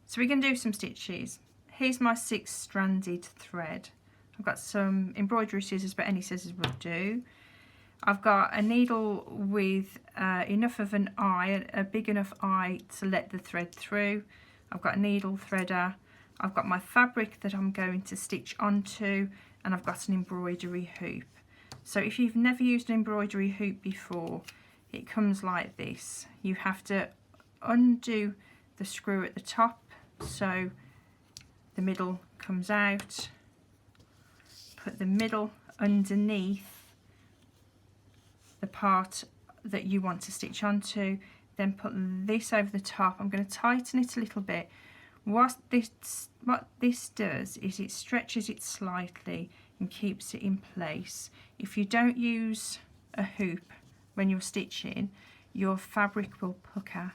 So we're going to do some stitches. Here's my 6-stranded thread. I've got some embroidery scissors, but any scissors will do. I've got a needle with enough of an eye, a big enough eye to let the thread through. I've got a needle threader. I've got my fabric that I'm going to stitch onto, and I've got an embroidery hoop. So if you've never used an embroidery hoop before, it comes like this. You have to undo the screw at the top so the middle comes out. Put the middle underneath the part that you want to stitch onto, then put this over the top. I'm going to tighten it a little bit. What this does is it stretches it slightly and keeps it in place. If you don't use a hoop when you're stitching, your fabric will pucker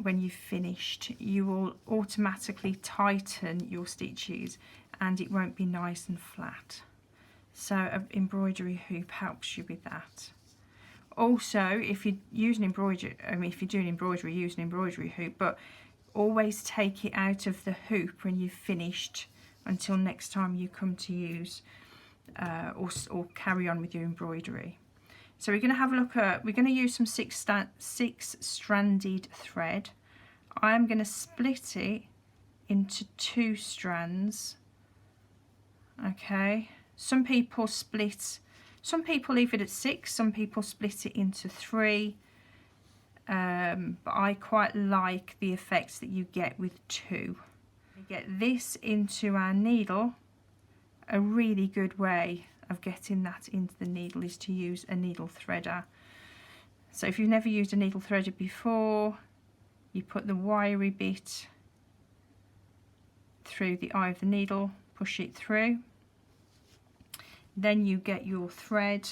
when you've finished. You will automatically tighten your stitches and it won't be nice and flat. So an embroidery hoop helps you with that. Also, if you use an embroidery, if you're doing embroidery, use an embroidery hoop, but always take it out of the hoop when you've finished until next time you come to use or carry on with your embroidery. So we're going to have a look at, we're going to use some 6-stranded thread. I'm going to split it into 2 strands. Okay, some people leave it at 6, some people split it into 3. But I quite like the effects that you get with 2. We get this into our needle. A really good way of getting that into the needle is to use a needle threader. So if you've never used a needle threader before, you put the wiry bit through the eye of the needle, push it through. Then you get your thread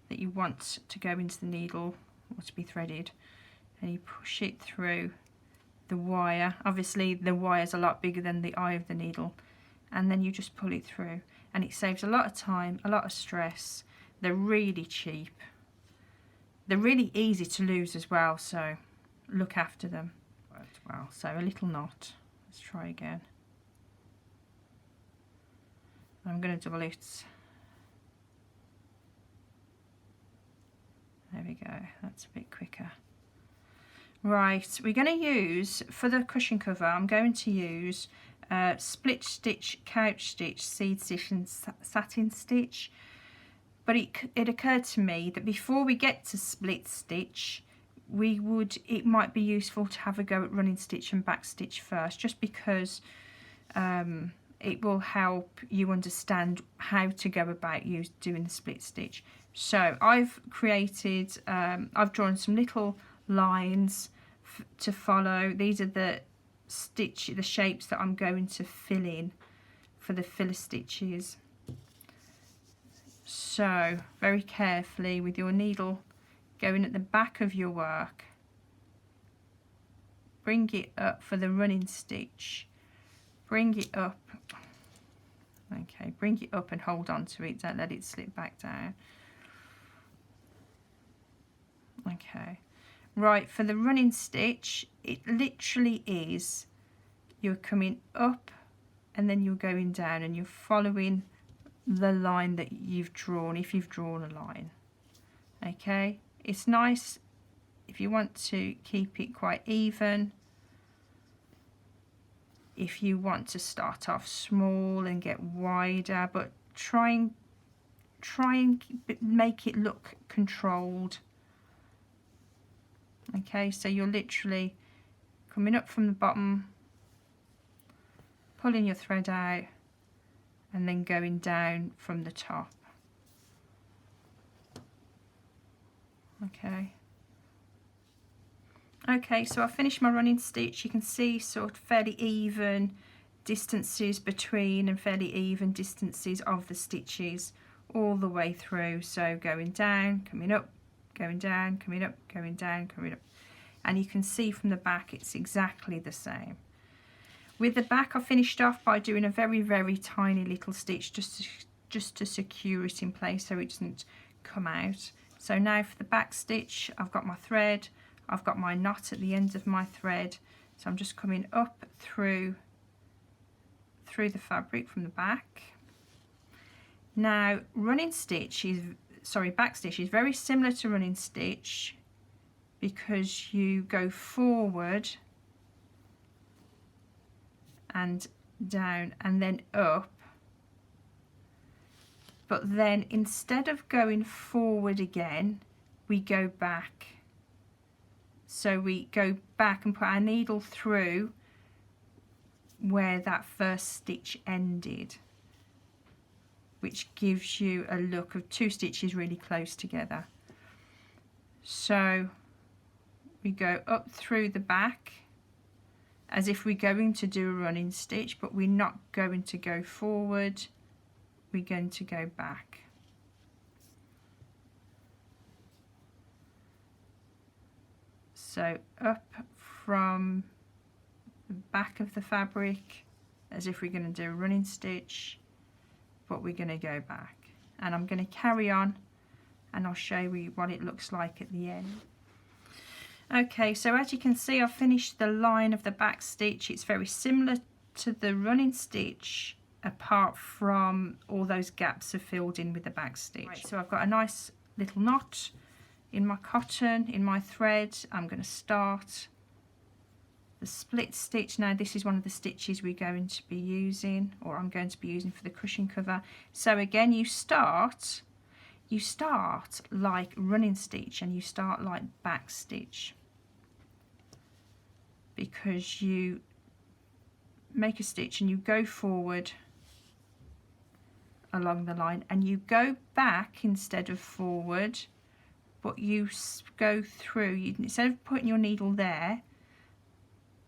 that you want to go into the needle or to be threaded, and you push it through the wire. Obviously the wire is a lot bigger than the eye of the needle, and then you just pull it through, and it saves a lot of time, a lot of stress. They're really cheap, they're really easy to lose as well, so look after them. Well, so a little knot. Let's try again. I'm going to double it. There we go, that's a bit quicker. Right, we're going to use, for the cushion cover, I'm going to use split stitch, couch stitch, seed stitch and satin stitch. But it occurred to me that before we get to split stitch, it might be useful to have a go at running stitch and back stitch first, just because it will help you understand how to go about doing the split stitch. So I've drawn some little lines to follow. These are the shapes that I'm going to fill in for the filler stitches. So very carefully with your needle going at the back of your work, bring it up for the running stitch, bring it up, okay, bring it up and hold on to it, don't let it slip back down. Okay, right, for the running stitch, it literally is, you're coming up and then you're going down and you're following the line that you've drawn, if you've drawn a line. Okay, it's nice if you want to keep it quite even. If you want to start off small and get wider, but try and make it look controlled. Okay, so you're literally coming up from the bottom, pulling your thread out, and then going down from the top. Okay, so I finished my running stitch. You can see sort of fairly even distances between and fairly even distances of the stitches all the way through. So going down, coming up, going down, coming up, going down, coming up. And you can see from the back it's exactly the same. With the back, I finished off by doing a very, very tiny little stitch just to secure it in place so it doesn't come out. So now for the back stitch, I've got my thread, I've got my knot at the end of my thread, so I'm just coming up through the fabric from the back. Now running stitch is, sorry, back stitch is very similar to running stitch because you go forward and down and then up, but then instead of going forward again, we go back. So we go back and put our needle through where that first stitch ended, which gives you a look of two stitches really close together. So we go up through the back as if we're going to do a running stitch, but we're not going to go forward, we're going to go back. So up from the back of the fabric as if we're going to do a running stitch, but we're going to go back. And I'm going to carry on and I'll show you what it looks like at the end. Okay, so as you can see, I've finished the line of the back stitch. It's very similar to the running stitch, apart from all those gaps are filled in with the back stitch. Right, so I've got a nice little knot in my cotton, in my thread. I'm going to start the split stitch. Now this is one of the stitches we're going to be using, or I'm going to be using for the cushion cover. So again, you start like running stitch and you start like back stitch, because you make a stitch and you go forward along the line and you go back instead of forward, but you go through. Instead of putting your needle there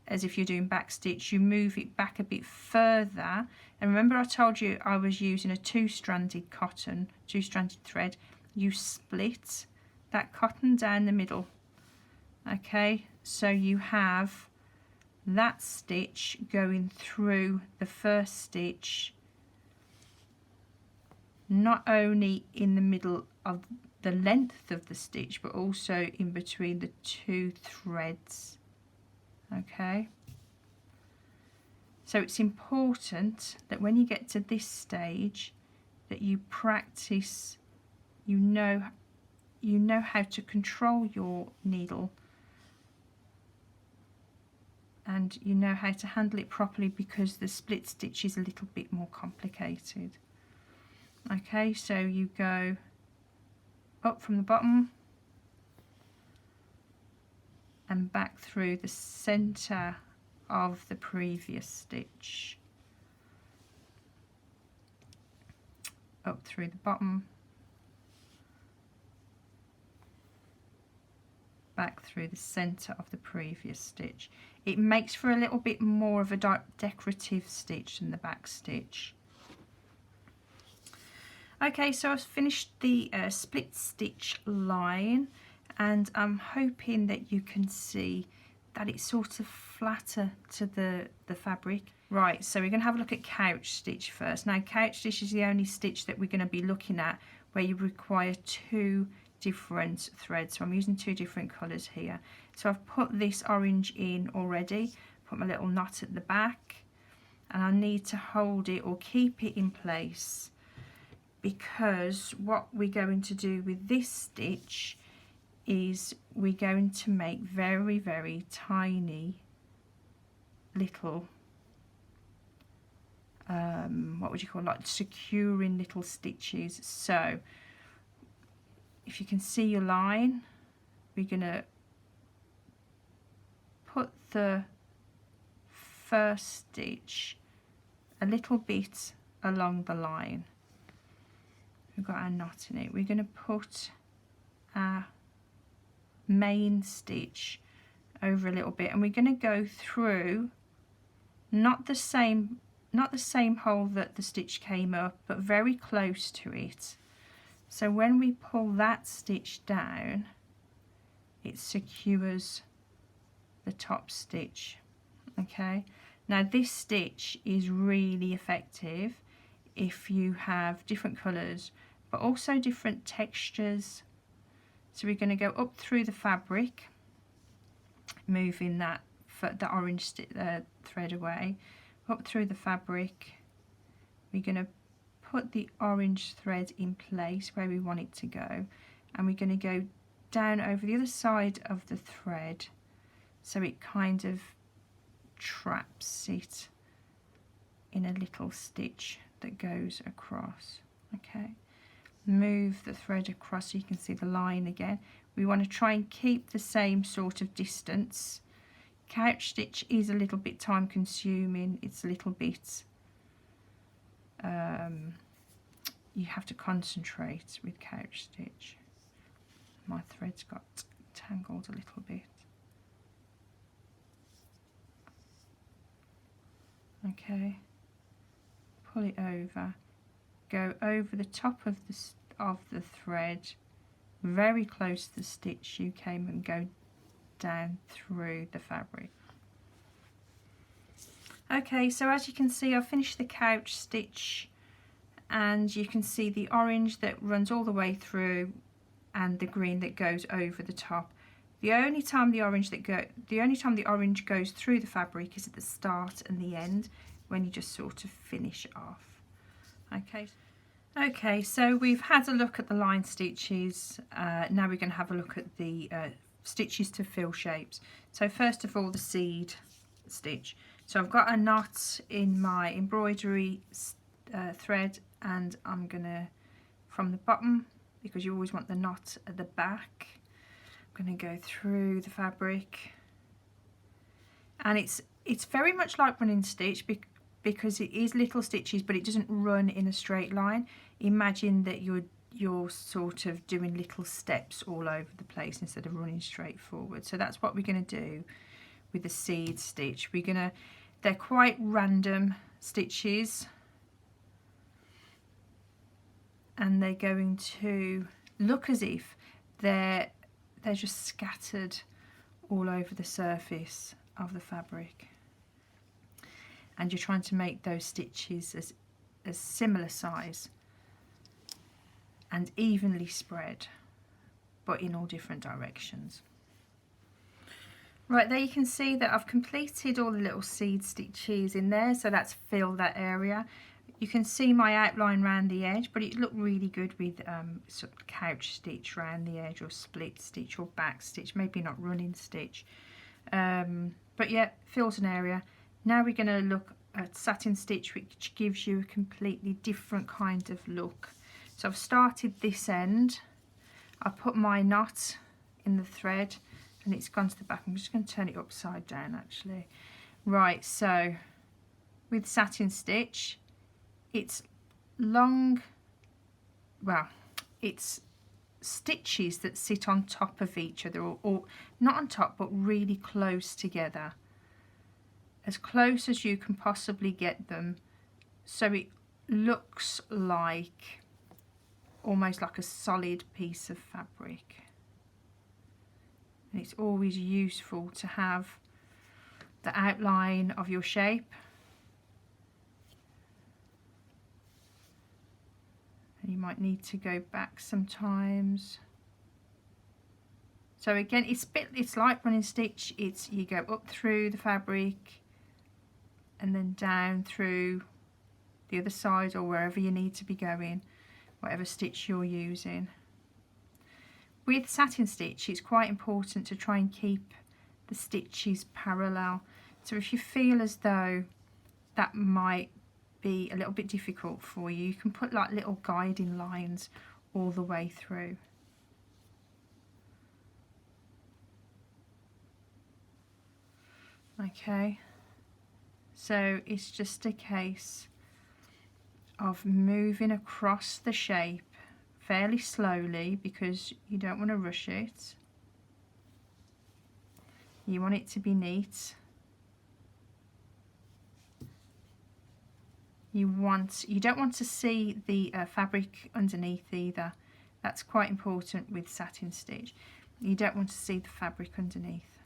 as if you're doing back stitch, you move it back a bit further. And remember I told you I was using a two-stranded cotton, two-stranded thread. You split that cotton down the middle. Okay, so you have that stitch going through the first stitch, not only in the middle of the length of the stitch, but also in between the two threads. Okay, so it's important that when you get to this stage that you practice, you know how to control your needle and you know how to handle it properly, because the split stitch is a little bit more complicated. Okay, so you go up from the bottom and back through the center of the previous stitch, up through the bottom, back through the center of the previous stitch. It makes for a little bit more of a decorative stitch than the back stitch. Okay, so I've finished the split stitch line, and I'm hoping that you can see that it's sort of flatter to the fabric. Right, so we're going to have a look at couch stitch first. Now couch stitch is the only stitch that we're going to be looking at where you require two different threads. So I'm using two different colours here. So I've put this orange in already, put my little knot at the back, and I need to hold it or keep it in place, because what we're going to do with this stitch is we're going to make very, very tiny little what would you call, like securing little stitches. So if you can see your line, we're gonna put the first stitch a little bit along the line. We've got our knot in it. We're going to put our main stitch over a little bit, and we're going to go through not the same hole that the stitch came up, but very close to it. So when we pull that stitch down, it secures the top stitch. Okay, now this stitch is really effective if you have different colours but also different textures. So we're going to go up through the fabric moving that the orange thread away, up through the fabric. We're going to put the orange thread in place where we want it to go, and we're going to go down over the other side of the thread so it kind of traps it in a little stitch that goes across. Okay, move the thread across so you can see the line again. We want to try and keep the same sort of distance. Couch stitch is a little bit time consuming, it's a little bit you have to concentrate with couch stitch. My thread's got tangled a little bit. Okay, pull it over, go over the top of the thread, very close to the stitch you came, and go down through the fabric. Okay, so as you can see, I've finished the couch stitch, and you can see the orange that runs all the way through and the green that goes over the top. The only time the orange goes through the fabric is at the start and the end, when you just sort of finish off. Okay, so we've had a look at the line stitches. Now we're going to have a look at the stitches to fill shapes. So first of all, the seed stitch. So I've got a knot in my embroidery thread, and I'm gonna, from the bottom, because you always want the knot at the back, I'm gonna go through the fabric, and it's very much like running stitch because it is little stitches, but it doesn't run in a straight line. Imagine that you're sort of doing little steps all over the place instead of running straight forward. So that's what we're going to do with the seed stitch. They're quite random stitches, and they're going to look as if they're just scattered all over the surface of the fabric, and you're trying to make those stitches as similar size and evenly spread, but in all different directions. Right, there you can see that I've completed all the little seed stitches in there, so that's filled that area. You can see my outline around the edge, but it looked really good with sort of couch stitch around the edge, or split stitch, or back stitch, maybe not running stitch. But yeah, fills an area. Now we're going to look at satin stitch, which gives you a completely different kind of look. So I've started this end, I put my knot in the thread, and it's gone to the back. I'm just going to turn it upside down actually. Right, so with satin stitch, it's long, well, it's stitches that sit on top of each other, or not on top, but really close together, as close as you can possibly get them, so it looks like almost like a solid piece of fabric. And it's always useful to have the outline of your shape, and you might need to go back sometimes. So again, it's like running stitch. You go up through the fabric and then down through the other side, or wherever you need to be going, whatever stitch you're using. With satin stitch, it's quite important to try and keep the stitches parallel. So if you feel as though that might be a little bit difficult for you, you can put like little guiding lines all the way through. Okay, so it's just a case of moving across the shape fairly slowly, because you don't want to rush it. You want it to be neat. You don't want to see the fabric underneath either. That's quite important with satin stitch. You don't want to see the fabric underneath.